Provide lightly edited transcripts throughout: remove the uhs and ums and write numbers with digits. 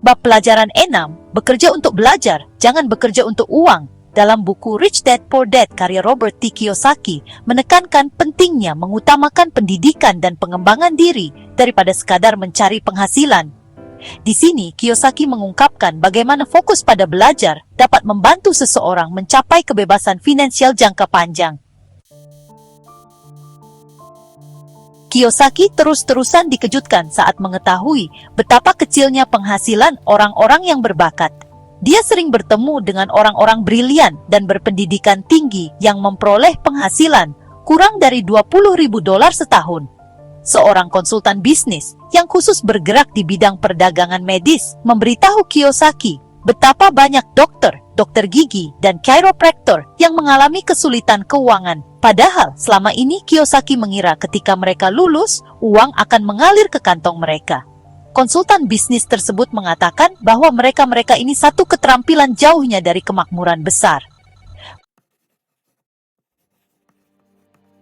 Bab pelajaran 6, bekerja untuk belajar, jangan bekerja untuk uang. Dalam buku Rich Dad Poor Dad karya Robert T. Kiyosaki, menekankan pentingnya mengutamakan pendidikan dan pengembangan diri daripada sekadar mencari penghasilan. Di sini, Kiyosaki mengungkapkan bagaimana fokus pada belajar dapat membantu seseorang mencapai kebebasan finansial jangka panjang. Kiyosaki terus-terusan dikejutkan saat mengetahui betapa kecilnya penghasilan orang-orang yang berbakat. Dia sering bertemu dengan orang-orang brilian dan berpendidikan tinggi yang memperoleh penghasilan kurang dari $20.000 setahun. Seorang konsultan bisnis yang khusus bergerak di bidang perdagangan medis memberitahu Kiyosaki betapa banyak dokter gigi, dan chiropractor yang mengalami kesulitan keuangan. Padahal selama ini Kiyosaki mengira ketika mereka lulus, uang akan mengalir ke kantong mereka. Konsultan bisnis tersebut mengatakan bahwa mereka ini satu keterampilan jauhnya dari kemakmuran besar.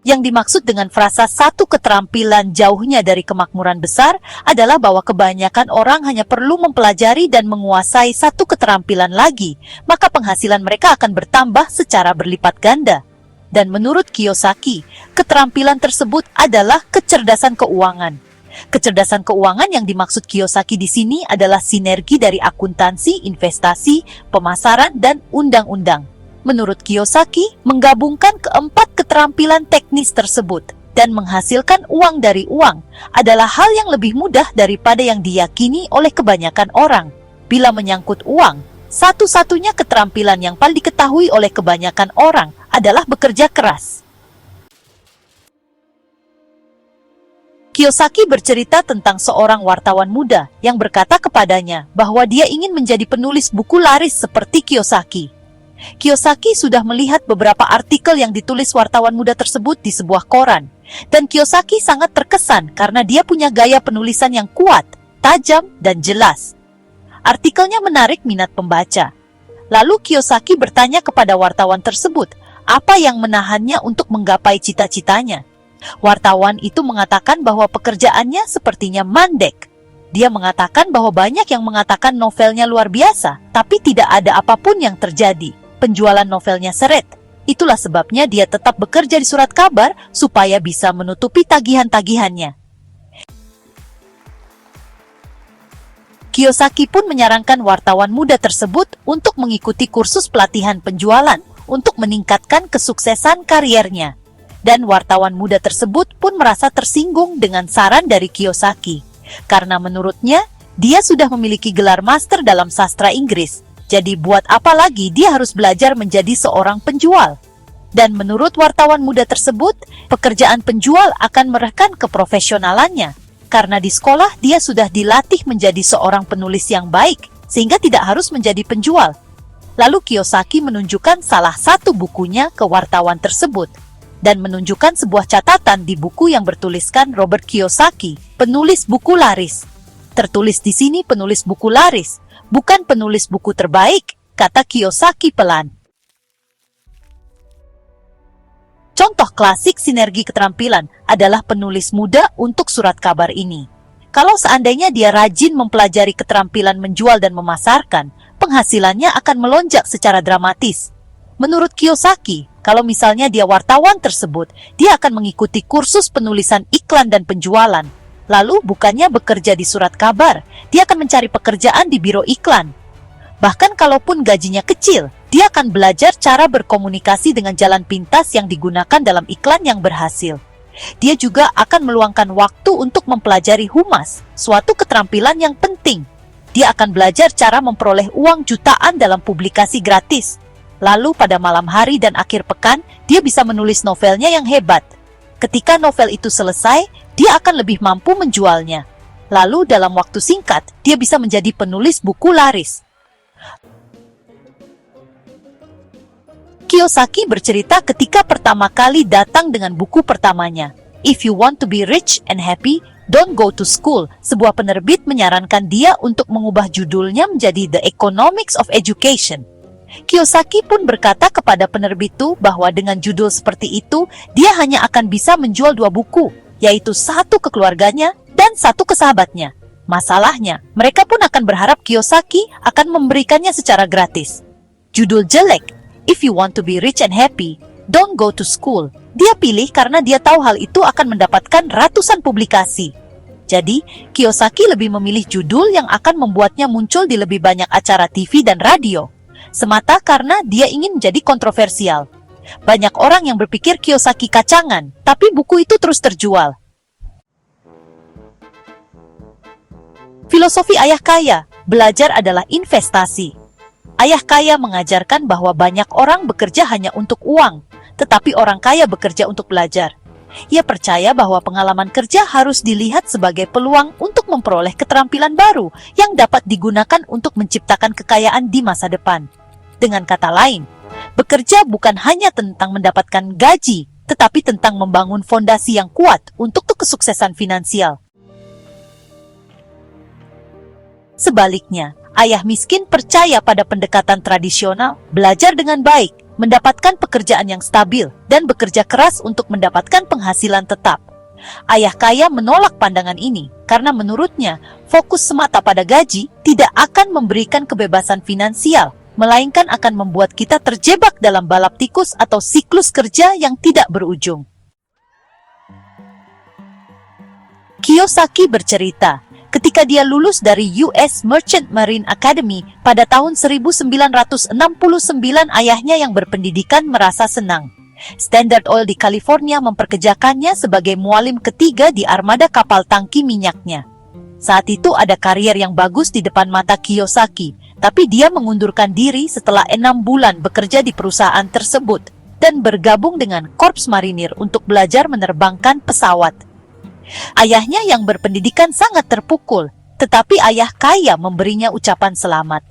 Yang dimaksud dengan frasa satu keterampilan jauhnya dari kemakmuran besar adalah bahwa kebanyakan orang hanya perlu mempelajari dan menguasai satu keterampilan lagi, maka penghasilan mereka akan bertambah secara berlipat ganda. Dan menurut Kiyosaki, keterampilan tersebut adalah kecerdasan keuangan. Kecerdasan keuangan yang dimaksud Kiyosaki di sini adalah sinergi dari akuntansi, investasi, pemasaran, dan undang-undang. Menurut Kiyosaki, menggabungkan keempat keterampilan teknis tersebut dan menghasilkan uang dari uang adalah hal yang lebih mudah daripada yang diyakini oleh kebanyakan orang. Bila menyangkut uang, satu-satunya keterampilan yang paling diketahui oleh kebanyakan orang adalah bekerja keras. Kiyosaki bercerita tentang seorang wartawan muda yang berkata kepadanya bahwa dia ingin menjadi penulis buku laris seperti Kiyosaki. Kiyosaki sudah melihat beberapa artikel yang ditulis wartawan muda tersebut di sebuah koran, dan Kiyosaki sangat terkesan karena dia punya gaya penulisan yang kuat, tajam, dan jelas. Artikelnya menarik minat pembaca. Lalu Kiyosaki bertanya kepada wartawan tersebut, apa yang menahannya untuk menggapai cita-citanya. Wartawan itu mengatakan bahwa pekerjaannya sepertinya mandek. Dia mengatakan bahwa banyak yang mengatakan novelnya luar biasa, tapi tidak ada apapun yang terjadi. Penjualan novelnya seret. Itulah sebabnya dia tetap bekerja di surat kabar supaya bisa menutupi tagihan-tagihannya. Kiyosaki pun menyarankan wartawan muda tersebut untuk mengikuti kursus pelatihan penjualan untuk meningkatkan kesuksesan kariernya. Dan wartawan muda tersebut pun merasa tersinggung dengan saran dari Kiyosaki. Karena menurutnya, dia sudah memiliki gelar master dalam sastra Inggris. Jadi buat apa lagi dia harus belajar menjadi seorang penjual? Dan menurut wartawan muda tersebut, pekerjaan penjual akan merekan keprofesionalannya. Karena di sekolah dia sudah dilatih menjadi seorang penulis yang baik, sehingga tidak harus menjadi penjual. Lalu Kiyosaki menunjukkan salah satu bukunya ke wartawan tersebut, dan menunjukkan sebuah catatan di buku yang bertuliskan Robert Kiyosaki, penulis buku laris. Tertulis di sini penulis buku laris, bukan penulis buku terbaik, kata Kiyosaki pelan. Contoh klasik sinergi keterampilan adalah penulis muda untuk surat kabar ini. Kalau seandainya dia rajin mempelajari keterampilan menjual dan memasarkan, penghasilannya akan melonjak secara dramatis. Menurut Kiyosaki, kalau misalnya dia wartawan tersebut, dia akan mengikuti kursus penulisan iklan dan penjualan. Lalu bukannya bekerja di surat kabar, dia akan mencari pekerjaan di biro iklan. Bahkan kalaupun gajinya kecil, dia akan belajar cara berkomunikasi dengan jalan pintas yang digunakan dalam iklan yang berhasil. Dia juga akan meluangkan waktu untuk mempelajari humas, suatu keterampilan yang penting. Dia akan belajar cara memperoleh uang jutaan dalam publikasi gratis. Lalu pada malam hari dan akhir pekan, dia bisa menulis novelnya yang hebat. Ketika novel itu selesai, dia akan lebih mampu menjualnya. Lalu dalam waktu singkat, dia bisa menjadi penulis buku laris. Kiyosaki bercerita ketika pertama kali datang dengan buku pertamanya. If you want to be rich and happy, don't go to school. Sebuah penerbit menyarankan dia untuk mengubah judulnya menjadi The Economics of Education. Kiyosaki pun berkata kepada penerbit itu bahwa dengan judul seperti itu, dia hanya akan bisa menjual 2 buku, yaitu satu ke keluarganya dan satu ke sahabatnya. Masalahnya, mereka pun akan berharap Kiyosaki akan memberikannya secara gratis. Judul jelek, "If you want to be rich and happy, don't go to school." Dia pilih karena dia tahu hal itu akan mendapatkan ratusan publikasi. Jadi, Kiyosaki lebih memilih judul yang akan membuatnya muncul di lebih banyak acara TV dan radio, semata karena dia ingin menjadi kontroversial. Banyak orang yang berpikir Kiyosaki kacangan, tapi buku itu terus terjual. Filosofi ayah kaya, belajar adalah investasi. Ayah kaya mengajarkan bahwa banyak orang bekerja hanya untuk uang, tetapi orang kaya bekerja untuk belajar. Ia percaya bahwa pengalaman kerja harus dilihat sebagai peluang untuk memperoleh keterampilan baru yang dapat digunakan untuk menciptakan kekayaan di masa depan. Dengan kata lain, bekerja bukan hanya tentang mendapatkan gaji, tetapi tentang membangun fondasi yang kuat untuk kesuksesan finansial. Sebaliknya, ayah miskin percaya pada pendekatan tradisional, belajar dengan baik, mendapatkan pekerjaan yang stabil, dan bekerja keras untuk mendapatkan penghasilan tetap. Ayah kaya menolak pandangan ini karena menurutnya fokus semata pada gaji tidak akan memberikan kebebasan finansial, melainkan akan membuat kita terjebak dalam balap tikus atau siklus kerja yang tidak berujung. Kiyosaki bercerita, ketika dia lulus dari US Merchant Marine Academy pada tahun 1969, ayahnya yang berpendidikan merasa senang. Standard Oil di California memperkerjakannya sebagai mualim ketiga di armada kapal tangki minyaknya. Saat itu ada karier yang bagus di depan mata Kiyosaki, tapi dia mengundurkan diri setelah 6 bulan bekerja di perusahaan tersebut dan bergabung dengan Korps Marinir untuk belajar menerbangkan pesawat. Ayahnya yang berpendidikan sangat terpukul, tetapi ayah kaya memberinya ucapan selamat.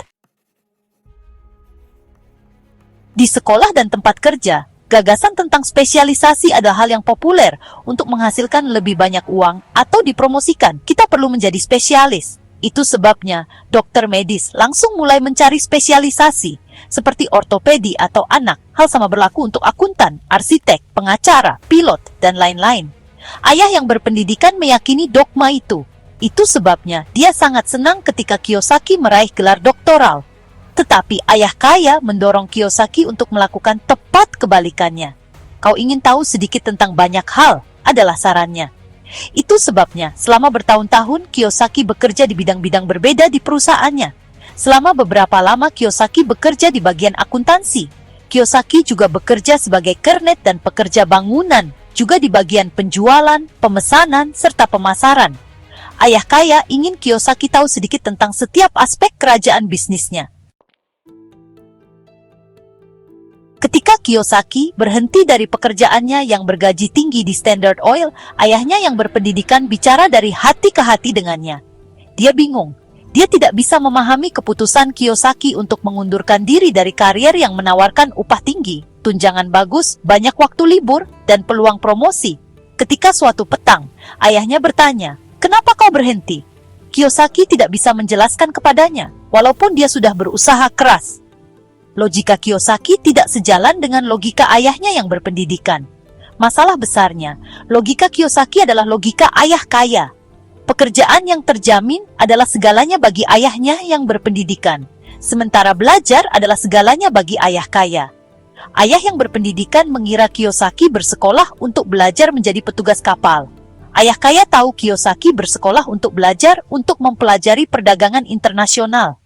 Di sekolah dan tempat kerja, gagasan tentang spesialisasi adalah hal yang populer untuk menghasilkan lebih banyak uang atau dipromosikan. Kita perlu menjadi spesialis. Itu sebabnya dokter medis langsung mulai mencari spesialisasi, seperti ortopedi atau anak. Hal sama berlaku untuk akuntan, arsitek, pengacara, pilot, dan lain-lain. Ayah yang berpendidikan meyakini dogma itu. Itu sebabnya dia sangat senang ketika Kiyosaki meraih gelar doktoral. Tetapi ayah kaya mendorong Kiyosaki untuk melakukan tepat kebalikannya. Kau ingin tahu sedikit tentang banyak hal, adalah sarannya. Itu sebabnya selama bertahun-tahun Kiyosaki bekerja di bidang-bidang berbeda di perusahaannya. Selama beberapa lama Kiyosaki bekerja di bagian akuntansi. Kiyosaki juga bekerja sebagai kernet dan pekerja bangunan, juga di bagian penjualan, pemesanan, serta pemasaran. Ayah kaya ingin Kiyosaki tahu sedikit tentang setiap aspek kerajaan bisnisnya. Ketika Kiyosaki berhenti dari pekerjaannya yang bergaji tinggi di Standard Oil, ayahnya yang berpendidikan bicara dari hati ke hati dengannya. Dia bingung. Dia tidak bisa memahami keputusan Kiyosaki untuk mengundurkan diri dari karier yang menawarkan upah tinggi, tunjangan bagus, banyak waktu libur, dan peluang promosi. Ketika suatu petang, ayahnya bertanya, "Kenapa kau berhenti?" Kiyosaki tidak bisa menjelaskan kepadanya, walaupun dia sudah berusaha keras. Logika Kiyosaki tidak sejalan dengan logika ayahnya yang berpendidikan. Masalah besarnya, logika Kiyosaki adalah logika ayah kaya. Pekerjaan yang terjamin adalah segalanya bagi ayahnya yang berpendidikan, sementara belajar adalah segalanya bagi ayah kaya. Ayah yang berpendidikan mengira Kiyosaki bersekolah untuk belajar menjadi petugas kapal. Ayah kaya tahu Kiyosaki bersekolah untuk belajar untuk mempelajari perdagangan internasional.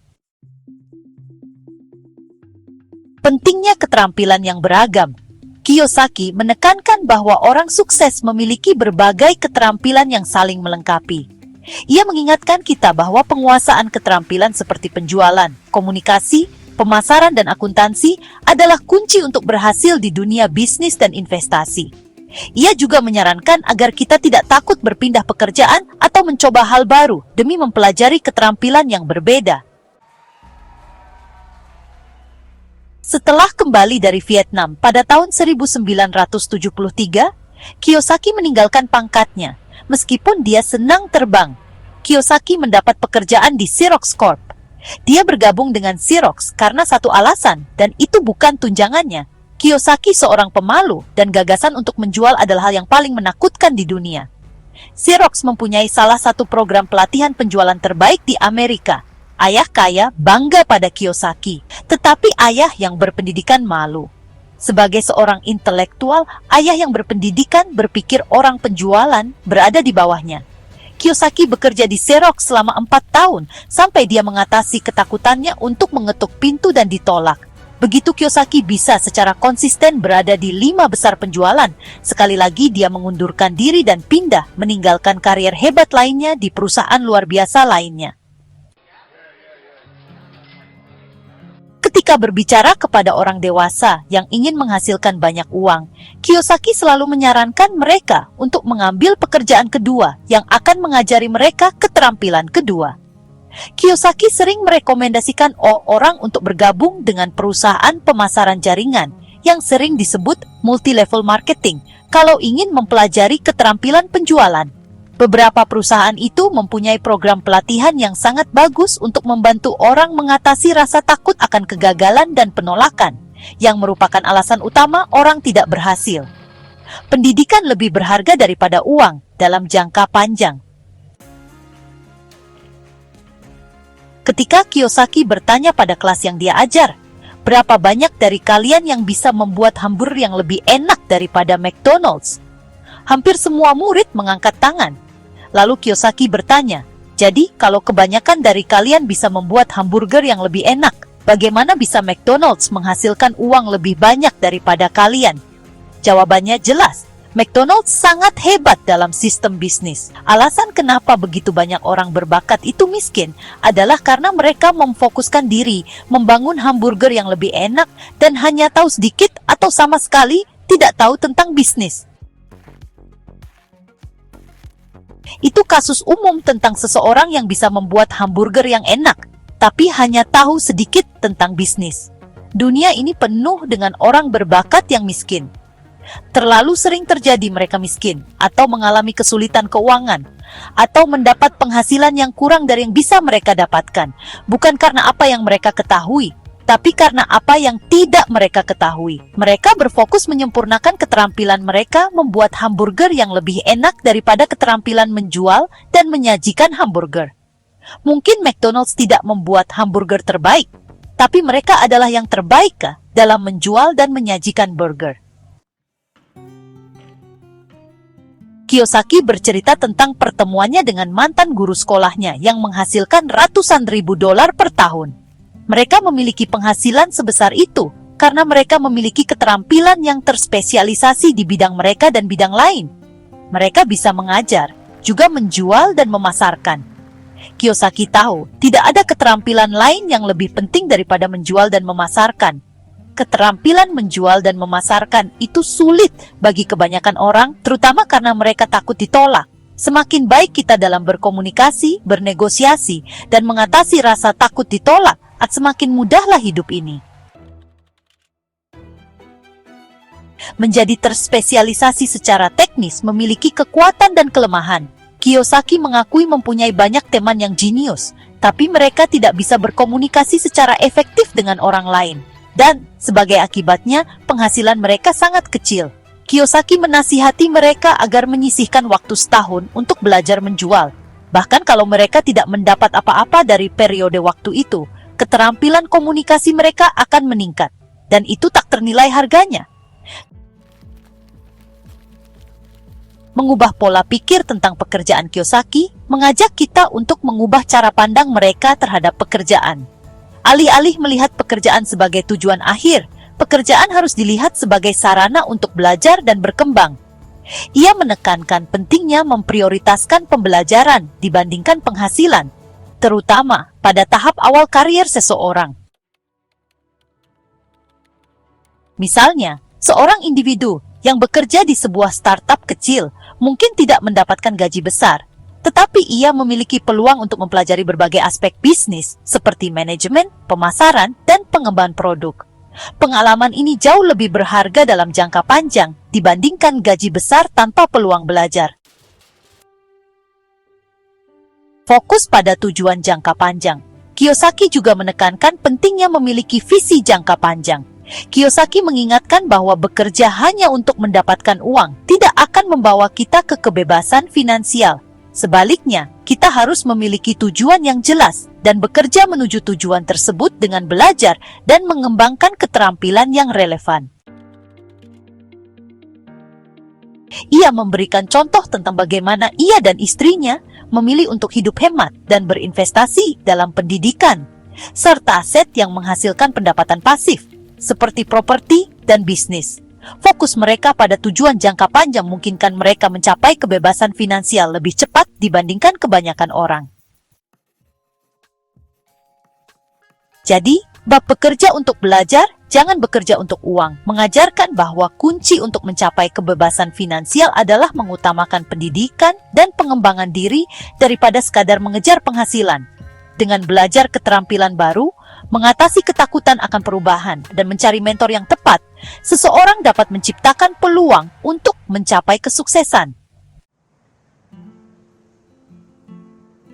Pentingnya keterampilan yang beragam. Kiyosaki menekankan bahwa orang sukses memiliki berbagai keterampilan yang saling melengkapi. Ia mengingatkan kita bahwa penguasaan keterampilan seperti penjualan, komunikasi, pemasaran, dan akuntansi adalah kunci untuk berhasil di dunia bisnis dan investasi. Ia juga menyarankan agar kita tidak takut berpindah pekerjaan atau mencoba hal baru demi mempelajari keterampilan yang berbeda. Setelah kembali dari Vietnam pada tahun 1973, Kiyosaki meninggalkan pangkatnya. Meskipun dia senang terbang, Kiyosaki mendapat pekerjaan di Xerox Corp. Dia bergabung dengan Xerox karena satu alasan, dan itu bukan tunjangannya. Kiyosaki seorang pemalu, dan gagasan untuk menjual adalah hal yang paling menakutkan di dunia. Xerox mempunyai salah satu program pelatihan penjualan terbaik di Amerika. Ayah kaya bangga pada Kiyosaki, tetapi ayah yang berpendidikan malu. Sebagai seorang intelektual, ayah yang berpendidikan berpikir orang penjualan berada di bawahnya. Kiyosaki bekerja di Xerox selama 4 tahun sampai dia mengatasi ketakutannya untuk mengetuk pintu dan ditolak. Begitu Kiyosaki bisa secara konsisten berada di 5 besar penjualan, sekali lagi dia mengundurkan diri dan pindah meninggalkan karier hebat lainnya di perusahaan luar biasa lainnya. Ketika berbicara kepada orang dewasa yang ingin menghasilkan banyak uang, Kiyosaki selalu menyarankan mereka untuk mengambil pekerjaan kedua yang akan mengajari mereka keterampilan kedua. Kiyosaki sering merekomendasikan orang untuk bergabung dengan perusahaan pemasaran jaringan yang sering disebut multi-level marketing kalau ingin mempelajari keterampilan penjualan. Beberapa perusahaan itu mempunyai program pelatihan yang sangat bagus untuk membantu orang mengatasi rasa takut akan kegagalan dan penolakan, yang merupakan alasan utama orang tidak berhasil. Pendidikan lebih berharga daripada uang dalam jangka panjang. Ketika Kiyosaki bertanya pada kelas yang dia ajar, berapa banyak dari kalian yang bisa membuat hamburger yang lebih enak daripada McDonald's? Hampir semua murid mengangkat tangan. Lalu Kiyosaki bertanya, jadi kalau kebanyakan dari kalian bisa membuat hamburger yang lebih enak, bagaimana bisa McDonald's menghasilkan uang lebih banyak daripada kalian? Jawabannya jelas, McDonald's sangat hebat dalam sistem bisnis. Alasan kenapa begitu banyak orang berbakat itu miskin adalah karena mereka memfokuskan diri membangun hamburger yang lebih enak dan hanya tahu sedikit atau sama sekali tidak tahu tentang bisnis. Itu kasus umum tentang seseorang yang bisa membuat hamburger yang enak, tapi hanya tahu sedikit tentang bisnis. Dunia ini penuh dengan orang berbakat yang miskin. Terlalu sering terjadi mereka miskin, atau mengalami kesulitan keuangan, atau mendapat penghasilan yang kurang dari yang bisa mereka dapatkan, bukan karena apa yang mereka ketahui, tapi karena apa yang tidak mereka ketahui. Mereka berfokus menyempurnakan keterampilan mereka membuat hamburger yang lebih enak daripada keterampilan menjual dan menyajikan hamburger. Mungkin McDonald's tidak membuat hamburger terbaik, tapi mereka adalah yang terbaik dalam menjual dan menyajikan burger. Kiyosaki bercerita tentang pertemuannya dengan mantan guru sekolahnya yang menghasilkan ratusan ribu dolar per tahun. Mereka memiliki penghasilan sebesar itu karena mereka memiliki keterampilan yang terspesialisasi di bidang mereka dan bidang lain. Mereka bisa mengajar, juga menjual dan memasarkan. Kiyosaki tahu tidak ada keterampilan lain yang lebih penting daripada menjual dan memasarkan. Keterampilan menjual dan memasarkan itu sulit bagi kebanyakan orang, terutama karena mereka takut ditolak. Semakin baik kita dalam berkomunikasi, bernegosiasi, dan mengatasi rasa takut ditolak, semakin mudahlah hidup ini. Menjadi terspesialisasi secara teknis memiliki kekuatan dan kelemahan. Kiyosaki mengakui mempunyai banyak teman yang jenius, tapi mereka tidak bisa berkomunikasi secara efektif dengan orang lain. Dan, sebagai akibatnya, penghasilan mereka sangat kecil. Kiyosaki menasihati mereka agar menyisihkan waktu setahun untuk belajar menjual. Bahkan kalau mereka tidak mendapat apa-apa dari periode waktu itu, keterampilan komunikasi mereka akan meningkat, dan itu tak ternilai harganya. Mengubah pola pikir tentang pekerjaan Kiyosaki mengajak kita untuk mengubah cara pandang mereka terhadap pekerjaan. Alih-alih melihat pekerjaan sebagai tujuan akhir, pekerjaan harus dilihat sebagai sarana untuk belajar dan berkembang. Ia menekankan pentingnya memprioritaskan pembelajaran dibandingkan penghasilan, terutama pada tahap awal karier seseorang. Misalnya, seorang individu yang bekerja di sebuah startup kecil mungkin tidak mendapatkan gaji besar, tetapi ia memiliki peluang untuk mempelajari berbagai aspek bisnis seperti manajemen, pemasaran, dan pengembangan produk. Pengalaman ini jauh lebih berharga dalam jangka panjang dibandingkan gaji besar tanpa peluang belajar. Fokus pada tujuan jangka panjang. Kiyosaki juga menekankan pentingnya memiliki visi jangka panjang. Kiyosaki mengingatkan bahwa bekerja hanya untuk mendapatkan uang tidak akan membawa kita ke kebebasan finansial. Sebaliknya, kita harus memiliki tujuan yang jelas dan bekerja menuju tujuan tersebut dengan belajar dan mengembangkan keterampilan yang relevan. Ia memberikan contoh tentang bagaimana ia dan istrinya memilih untuk hidup hemat dan berinvestasi dalam pendidikan, serta aset yang menghasilkan pendapatan pasif, seperti properti dan bisnis. Fokus mereka pada tujuan jangka panjang memungkinkan mereka mencapai kebebasan finansial lebih cepat dibandingkan kebanyakan orang. Jadi, bab bekerja untuk belajar, jangan bekerja untuk uang, mengajarkan bahwa kunci untuk mencapai kebebasan finansial adalah mengutamakan pendidikan dan pengembangan diri daripada sekadar mengejar penghasilan. Dengan belajar keterampilan baru, mengatasi ketakutan akan perubahan, dan mencari mentor yang tepat, seseorang dapat menciptakan peluang untuk mencapai kesuksesan.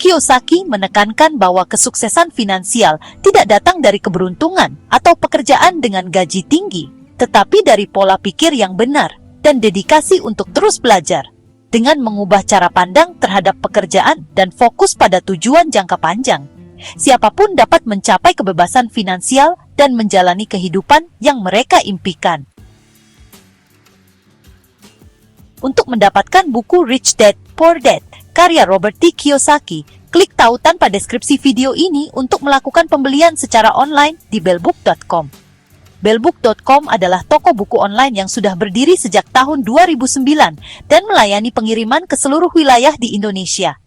Kiyosaki menekankan bahwa kesuksesan finansial tidak datang dari keberuntungan atau pekerjaan dengan gaji tinggi, tetapi dari pola pikir yang benar dan dedikasi untuk terus belajar. Dengan mengubah cara pandang terhadap pekerjaan dan fokus pada tujuan jangka panjang, siapapun dapat mencapai kebebasan finansial dan menjalani kehidupan yang mereka impikan. Untuk mendapatkan buku Rich Dad, Poor Dad, karya Robert T. Kiyosaki, klik tautan pada deskripsi video ini untuk melakukan pembelian secara online di bellbook.com. Bellbook.com adalah toko buku online yang sudah berdiri sejak tahun 2009 dan melayani pengiriman ke seluruh wilayah di Indonesia.